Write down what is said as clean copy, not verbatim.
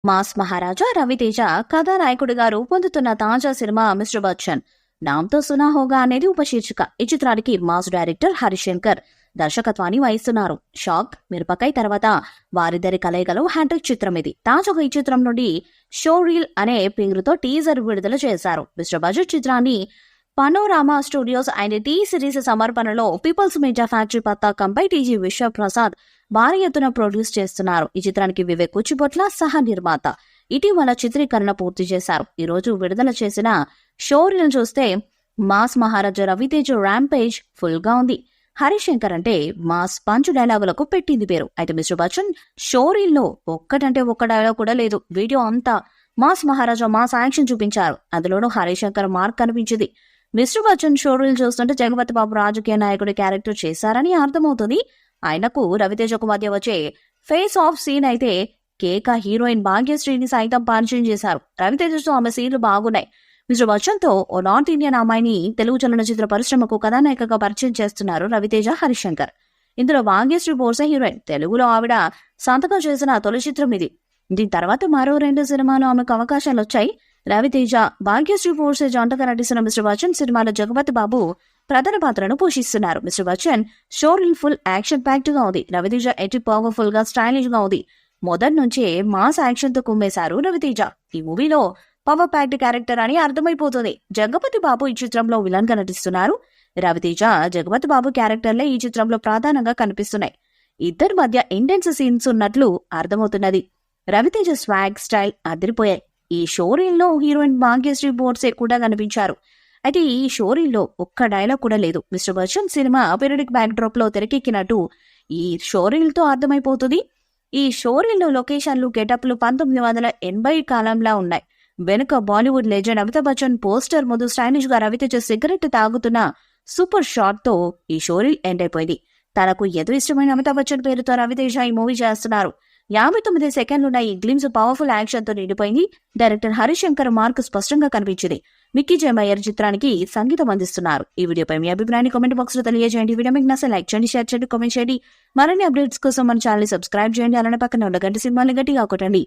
Mass మహారాజా రవితేజ కథానాయకుడిగా రూపొందుతున్న తాజా సినిమా మిస్టర్ బచ్చన్. నామ్తో సునా హోగా అనేది ఉపశీర్షిక. ఈ చిత్రానికి మాస్ డైరెక్టర్ హరిశంకర్ దర్శకత్వాన్ని వహిస్తున్నారు. షాక్, మిరపకాయ్ తర్వాత వారిద్దరి కలయికలో హ్యాట్రిక్ చిత్రం ఇది. తాజాగా ఈ చిత్రం నుండి షో రీల్ అనే పేరుతో టీజర్ విడుదల చేశారు. మిస్టర్ బజెట్ చిత్రాన్ని Panorama Studios and T Series సమర్పణలో పీపుల్స్ మీడియా ఫ్యాక్టరీ పతాకంపై టీజీ విశ్వప్రసాద్ భారీ ఎత్తున ప్రొడ్యూస్ చేస్తున్నారు. ఈ చిత్రానికి వివేక్ కుచిబొట్ల సహ నిర్మాత. ఇటీవల చిత్రీకరణ పూర్తి చేశారు. ఈ రోజు విడుదల చేసిన షో రీల్ చూస్తే మాస్ మహారాజా రవితేజ ర్యాంపేజ్ ఫుల్ గా ఉంది. హరిశంకర్ అంటే మాస్ పంచ్ డైలాగులకు పెట్టింది పేరు. అయితే మిస్టర్ బచ్చన్ షో రీల్ లో ఒక్కటంటే ఒక్క డైలాగ్ కూడా లేదు. వీడియో అంతా మాస్ మహారాజా మాస్ యాక్షన్ చూపించారు. అందులోనూ హరిశంకర్ మార్క్ కనిపించింది. మిస్టర్ బచ్చన్ షో రీల్ చూస్తుంటే జగపతి బాబు రాజకీయ నాయకుడి క్యారెక్టర్ చేశారని అర్థమవుతుంది. ఆయనకు రవితేజకు మధ్య వచ్చే ఫేస్ ఆఫ్ సీన్ అయితే కేక హీరోయిన్ భాగ్యశ్రీని సైతం పరిచయం చేశారు. రవితేజతో ఆమె సీన్లు బాగున్నాయి. మిస్టర్ బచ్చన్ తో ఓ నార్త్ ఇండియన్ అమ్మాయిని తెలుగు చలనచిత్ర పరిశ్రమకు కథానాయికగా పరిచయం చేస్తున్నారు రవితేజ, హరిశంకర్. ఇందులో భాగ్యశ్రీ బోర్సే హీరోయిన్. తెలుగులో ఆవిడ సంతకం చేసిన తొలి చిత్రం ఇది. దీని తర్వాత మరో 2 సినిమాలు ఆమెకు అవకాశాలు వచ్చాయి. రవితేజ, భాగ్యశ్రీ బోర్సే జంటగా నటిస్తున్న మిస్టర్ బచ్చన్ సినిమాలో జగపతి బాబు ప్రధాన పాత్రను పోషిస్తున్నారు. Mister Bachchan show reel full action packed గా ఉంది. రవితేజ ఎటి పవర్ఫుల్ గా స్టైలిష్ గా ఉంది. మొదటి నుంచే మాస్ యాక్షన్ తో కుమ్మేశారు రవితేజ. ఈ మూవీలో పవర్ ప్యాక్డ్ క్యారెక్టర్ అని అర్థమైపోతుంది. జగపతి బాబు ఈ చిత్రంలో విలన్ గా నటిస్తున్నారు. రవితేజ, జగపతి బాబు క్యారెక్టర్లే ఈ చిత్రంలో ప్రధానంగా కనిపిస్తున్నాయి. ఇద్దరి మధ్య ఇంటెన్స్ సీన్స్ ఉన్నట్లు అర్థమవుతున్నది. రవితేజ స్వాగ్, స్టైల్ అదిరిపోయాయి. ఈ షో రీల్ లో హీరోయిన్ భాగ్యశ్రీ బోర్సే కూడా కనిపించారు. అయితే ఈ షో రీల్ లో ఒక్క డైలాగ్ కూడా లేదు. Mister Bachchan cinema periodic back drop లో తెరకెక్కినట్టు ఈ షో రీల్ తో అర్థమైపోతుంది. ఈ షో రీల్ లో లొకేషన్లు, గెటప్లు 1980 కాలంలా ఉన్నాయి. వెనుక బాలీవుడ్ లెజెండ్ అమితాబ్ బచ్చన్ పోస్టర్ ముందు స్టైలిష్ గా రవితేజ సిగరెట్ తాగుతున్న సూపర్ షాట్ తో ఈ షో రీల్ ఎండ్ అయిపోయింది. తనకు ఎంతో ఇష్టమైన అమితాబ్ బచ్చన్ పేరుతో రవితేజ ఈ మూవీ చేస్తున్నారు. 59 సెకండ్లున్న ఈ గ్లిమ్స్ పవర్ఫుల్ యాక్షన్ తో నిండిపోయింది. డైరెక్టర్ హరిశంకర్ మార్క్ స్పష్టంగా కనిపించింది. మిక్కీ జే మయ్యర్ చిత్రానికి సంగీతం అందిస్తున్నారు. ఈ వీడియోపై మీ అభిప్రాయాన్ని కామెంట్ బాక్స్ లో తెలియజేయండి. వీడియో మీకు నచ్చ లైక్ చేయండి, షేర్ చేయండి, కామెంట్ చేయండి. మరిన్ని అప్డేట్స్ కోసం మన ఛానల్ సబ్స్క్రైబ్ చేయండి. అలానే పక్కన ఉన్న గంట సింబల్ని గట్టిగా కొట్టండి.